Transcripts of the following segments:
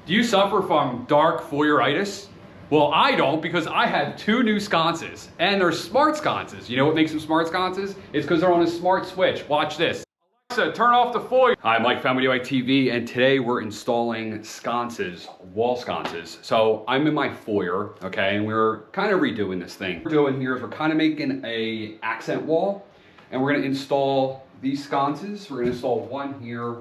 Do you suffer from dark foyeritis? Well, I don't, because I have 2 new sconces, and they're smart sconces. You know what makes them smart sconces? It's because they're on a smart switch. Watch this. Alexa, turn off the foyer. Hi, I'm Mike, Family White TV, and today we're installing sconces, wall sconces. So I'm in my foyer, okay, and we're kind of redoing this thing. What we're doing here is we're kind of making a accent wall, and we're gonna install these sconces. We're gonna install one here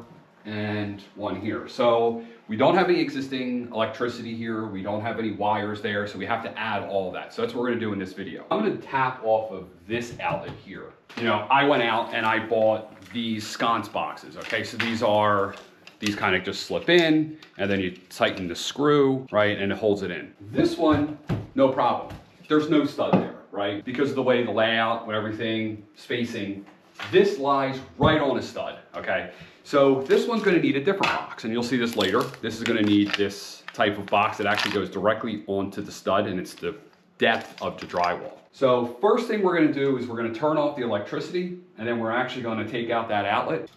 and one here. So we don't have any existing electricity here. We don't have any wires there, so we have to add all of that. So that's what we're gonna do in this video. I'm gonna tap off of this outlet here. You know, I went out and I bought these sconce boxes, okay? So these kind of just slip in, and then you tighten the screw, right? And it holds it in. This one, no problem. There's no stud there, right? Because of the way the layout and everything, spacing, this lies right on a stud, okay? So this one's gonna need a different box, and you'll see this later. This is gonna need this type of box that actually goes directly onto the stud, and it's the depth of the drywall. So first thing we're gonna do is we're gonna turn off the electricity, and then we're actually gonna take out that outlet.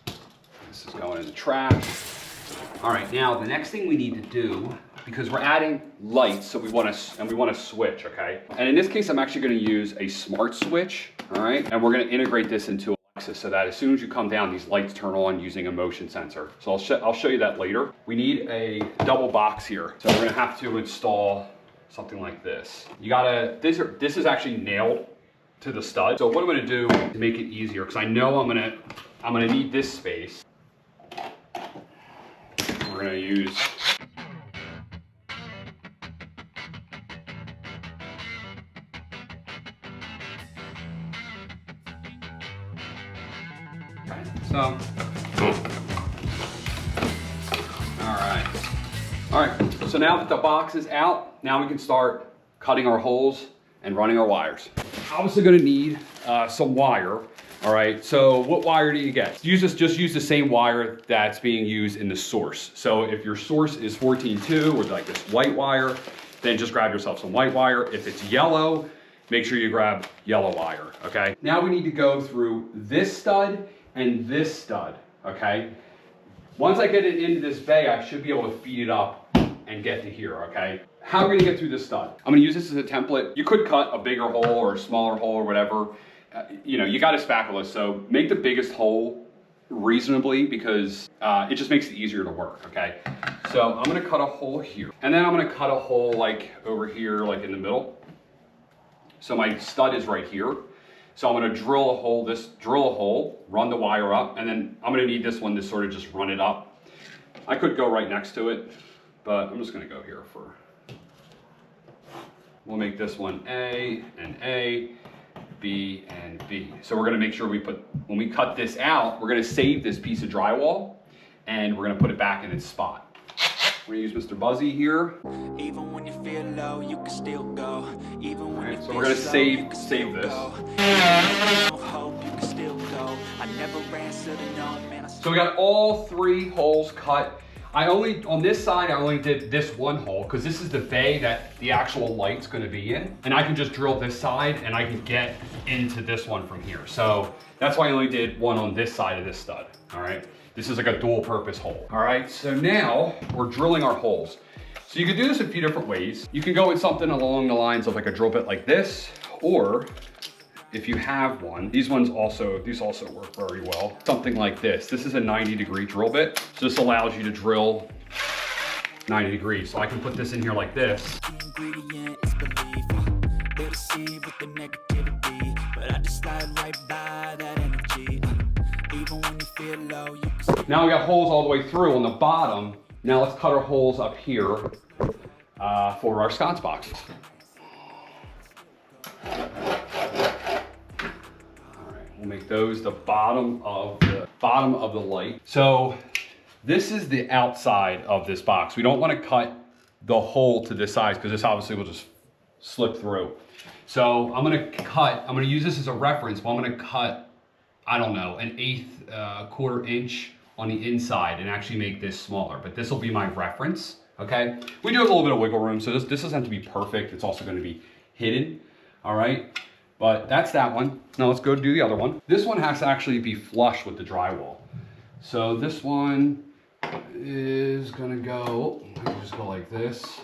This is going in the trash. All right, now the next thing we need to do, because we're adding lights, so we wanna switch, okay? And in this case, I'm actually gonna use a smart switch, all right? And we're gonna integrate this into so that as soon as you come down, these lights turn on using a motion sensor. So I'll show you that later. We need a double box here. So we're gonna have to install something like this. You gotta, this is actually nailed to the stud. So what I'm gonna do to make it easier, because I know I'm gonna need this space. We're gonna use so, all right. So now that the box is out, now we can start cutting our holes and running our wires. Obviously gonna need some wire, all right? So what wire do you get? Just use the same wire that's being used in the source. So if your source is 14.2 or like this white wire, then just grab yourself some white wire. If it's yellow, make sure you grab yellow wire, okay? Now we need to go through this stud and this stud, okay? Once I get it into this bay, I should be able to feed it up and get to here, okay? How are we gonna get through this stud? I'm gonna use this as a template. You could cut a bigger hole or a smaller hole or whatever. You know, you got a spatula, so make the biggest hole reasonably, because it just makes it easier to work, okay? So I'm gonna cut a hole here, and then I'm gonna cut a hole like over here, like in the middle. So my stud is right here. So I'm gonna drill a hole, run the wire up, and then I'm gonna need this one to sort of just run it up. I could go right next to it, but I'm just gonna go here for, we'll make this one A and A, B and B. So we're gonna make sure when we cut this out, we're gonna save this piece of drywall, and we're gonna put it back in its spot. We're gonna use Mr. Buzzy here. Even when you feel low, you can still go. Even when so we're gonna save this. So we got all 3 holes cut. On this side, I only did this one hole, because this is the bay that the actual light's gonna be in. And I can just drill this side, and I can get into this one from here. So that's why I only did one on this side of this stud, all right? This is like a dual purpose hole. All right, so now we're drilling our holes. So you can do this a few different ways. You can go with something along the lines of like a drill bit like this, or if you have one, these also work very well. Something like this. This is a 90-degree drill bit. So this allows you to drill 90 degrees. So I can put this in here like this. Now we got holes all the way through on the bottom. Now let's cut our holes up here for our sconce boxes. All right, we'll make those the bottom of the light. So this is the outside of this box. We don't want to cut the hole to this size, because this obviously will just slip through. So I'm gonna use this as a reference, but I'm gonna cut, I don't know, an 1/8 quarter inch on the inside and actually make this smaller, but this will be my reference, okay? We do have a little bit of wiggle room, so this doesn't have to be perfect. It's also gonna be hidden, all right? But that's that one. Now let's go do the other one. This one has to actually be flush with the drywall. So this one, is gonna go, just go like this.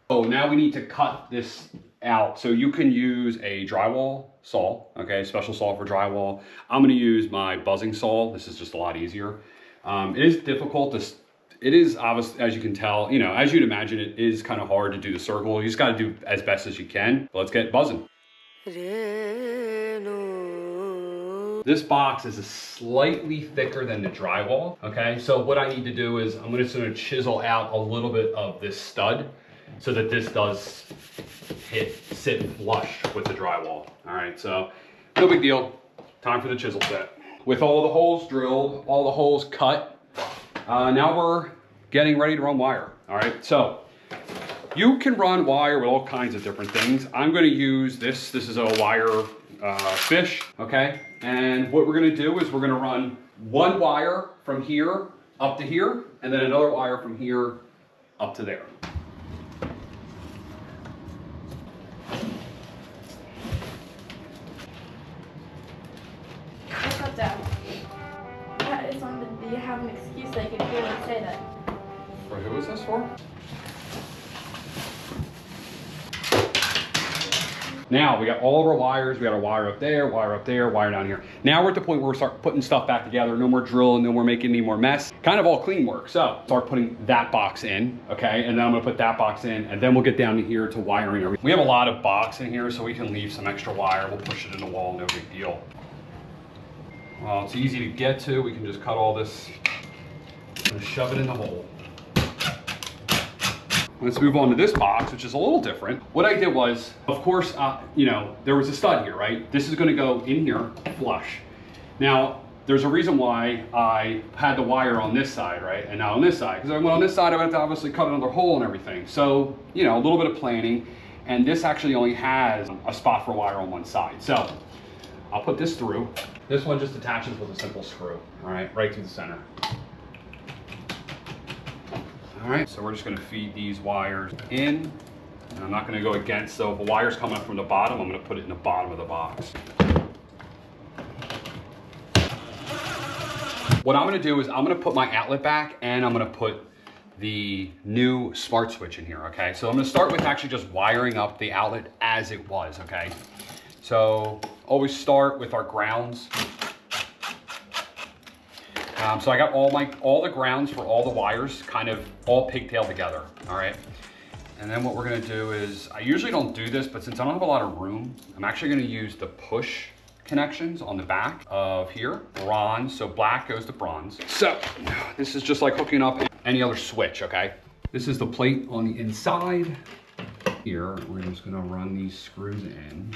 Oh, now we need to cut this out. So you can use a drywall saw, okay, special saw for drywall. I'm gonna use my buzzing saw. This is just a lot easier. It is difficult to, it is obvious, as you can tell, you know, as you'd imagine, it is kind of hard to do the circle. You just gotta do as best as you can. But let's get buzzing. This box is slightly thicker than the drywall, okay? So what I need to do is I'm just gonna chisel out a little bit of this stud so that this does sit flush with the drywall. All right, so no big deal. Time for the chisel set. With all the holes drilled, all the holes cut, now we're getting ready to run wire. All right, so you can run wire with all kinds of different things. I'm gonna use this. This is a wire fish, okay? And what we're gonna do is we're gonna run one wire from here up to here, and then another wire from here up to there. What's up, Dad? That is on the, you have an excuse that you could hear and say that. For who is this for? Now we got all of our wires. We got a wire up there, wire down here. Now we're at the point where we start putting stuff back together. No more drilling, no more making any more mess. Kind of all clean work. So start putting that box in, okay? And then I'm gonna put that box in, and then we'll get down to here to wiring everything. We have a lot of box in here, so we can leave some extra wire. We'll push it in the wall, no big deal. Well, it's easy to get to. We can just cut all this and shove it in the hole. Let's move on to this box, which is a little different. What I did was, of course, you know, there was a stud here, right? This is gonna go in here flush. Now, there's a reason why I had the wire on this side, right? And not on this side, because I went on this side, I would have to obviously cut another hole and everything. So, you know, a little bit of planning. And this actually only has a spot for wire on one side. So, I'll put this through. This one just attaches with a simple screw, all right through the center. All right, so we're just gonna feed these wires in. And I'm not gonna go against, so if a wire's coming up from the bottom, I'm gonna put it in the bottom of the box. What I'm gonna do is I'm gonna put my outlet back and I'm gonna put the new smart switch in here, okay? So I'm gonna start with actually just wiring up the outlet as it was, okay? So always start with our grounds. So I got all the grounds for all the wires kind of all pigtailed together, all right? And then what we're gonna do is, I usually don't do this, but since I don't have a lot of room, I'm actually gonna use the push connections on the back of here, bronze, so black goes to bronze. So this is just like hooking up any other switch, okay? This is the plate on the inside. Here, we're just gonna run these screws in.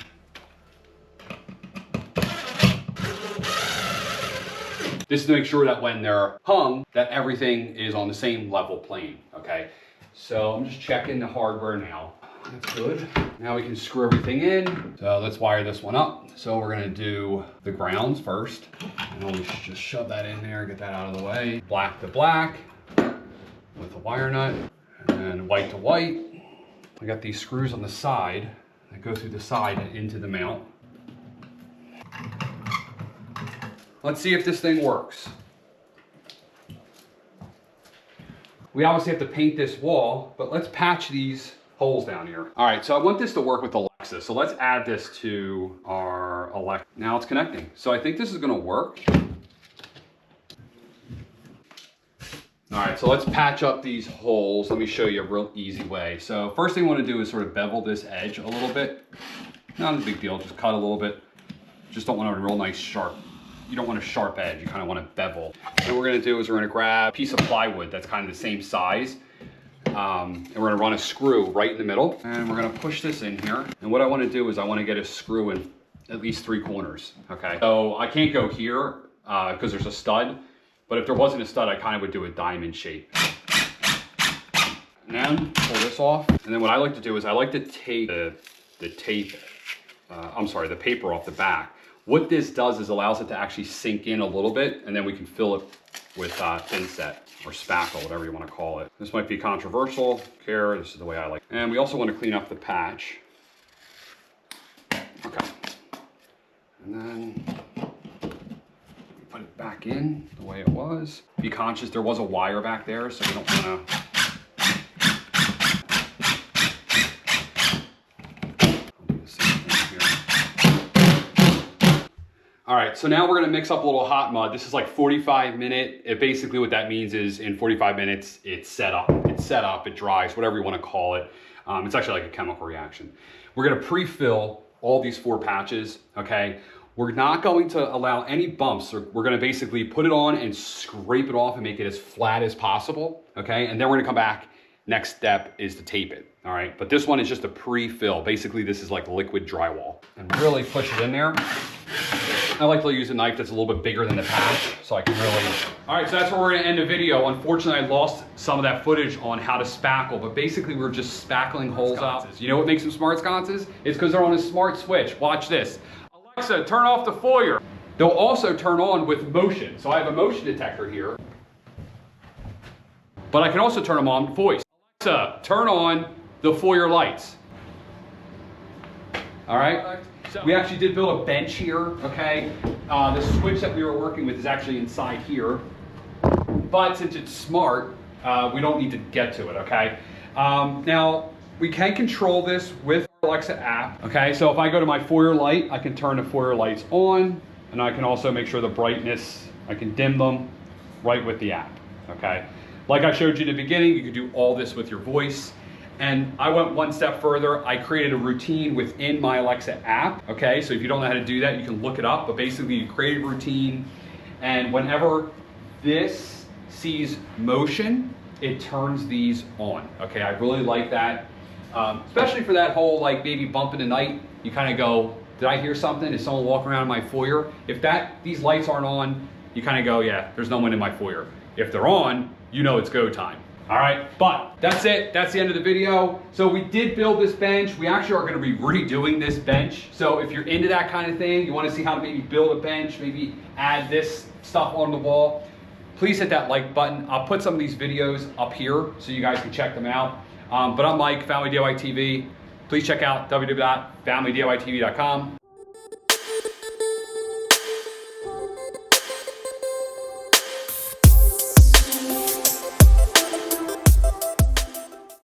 This is to make sure that when they're hung, that everything is on the same level plane, okay? So I'm just checking the hardware now. That's good. Now we can screw everything in. So let's wire this one up. So we're gonna do the grounds first. And I'll just shove that in there, get that out of the way. Black to black with a wire nut, and white to white. I got these screws on the side that go through the side and into the mount. Let's see if this thing works. We obviously have to paint this wall, but let's patch these holes down here. All right, so I want this to work with Alexa. So let's add this to our Alexa. Now it's connecting. So I think this is gonna work. All right, so let's patch up these holes. Let me show you a real easy way. So first thing I wanna do is sort of bevel this edge a little bit. Not a big deal, just cut a little bit. Just don't want a real nice sharp. You don't want a sharp edge, you kind of want a bevel. And what we're gonna do is we're gonna grab a piece of plywood that's kind of the same size, and we're gonna run a screw right in the middle, and we're gonna push this in here. And what I wanna do is I wanna get a screw in at least 3 corners, okay? So I can't go here because there's a stud, but if there wasn't a stud, I kind of would do a diamond shape. And then pull this off. And then what I like to do is I like to take the paper off the back. What this does is allows it to actually sink in a little bit, and then we can fill it with thin set or spackle, whatever you want to call it. This might be controversial. Care, this is the way I like it. And we also want to clean up the patch. Okay. And then put it back in the way it was. Be conscious there was a wire back there, so we don't want to. All right, so now we're gonna mix up a little hot mud. This is like 45-minute. Basically what that means is in 45 minutes, it's set up. It's set up, it dries, whatever you wanna call it. It's actually like a chemical reaction. We're gonna pre-fill all these 4 patches, okay? We're not going to allow any bumps. We're gonna basically put it on and scrape it off and make it as flat as possible, okay? And then we're gonna come back. Next step is to tape it, all right? But this one is just a pre-fill. Basically, this is like liquid drywall. And really push it in there. I like to use a knife that's a little bit bigger than the patch, so I can really... All right, so that's where we're gonna end the video. Unfortunately, I lost some of that footage on how to spackle, but basically we're just spackling holes out. You know what makes them smart sconces? It's because they're on a smart switch. Watch this. Alexa, turn off the foyer. They'll also turn on with motion. So I have a motion detector here, but I can also turn them on with voice. Alexa, turn on the foyer lights. All right? We actually did build a bench here, okay? The switch that we were working with is actually inside here. But since it's smart, we don't need to get to it, okay? Now, we can control this with our Alexa app, okay? So if I go to my foyer light, I can turn the foyer lights on, and I can also make sure the brightness, I can dim them right with the app, okay? Like I showed you in the beginning, you can do all this with your voice. And I went one step further. I created a routine within my Alexa app, okay? So if you don't know how to do that, you can look it up. But basically, you create a routine, and whenever this sees motion, it turns these on, okay? I really like that, especially for that whole, like, maybe bump in the night. You kind of go, did I hear something? Is someone walking around in my foyer? If these lights aren't on, you kind of go, yeah, there's no one in my foyer. If they're on, you know it's go time. All right, but that's it. That's the end of the video. So we did build this bench. We actually are gonna be redoing this bench. So if you're into that kind of thing, you wanna see how to maybe build a bench, maybe add this stuff on the wall, please hit that like button. I'll put some of these videos up here so you guys can check them out. But I'm Mike, Family DIY TV. Please check out www.familydiytv.com.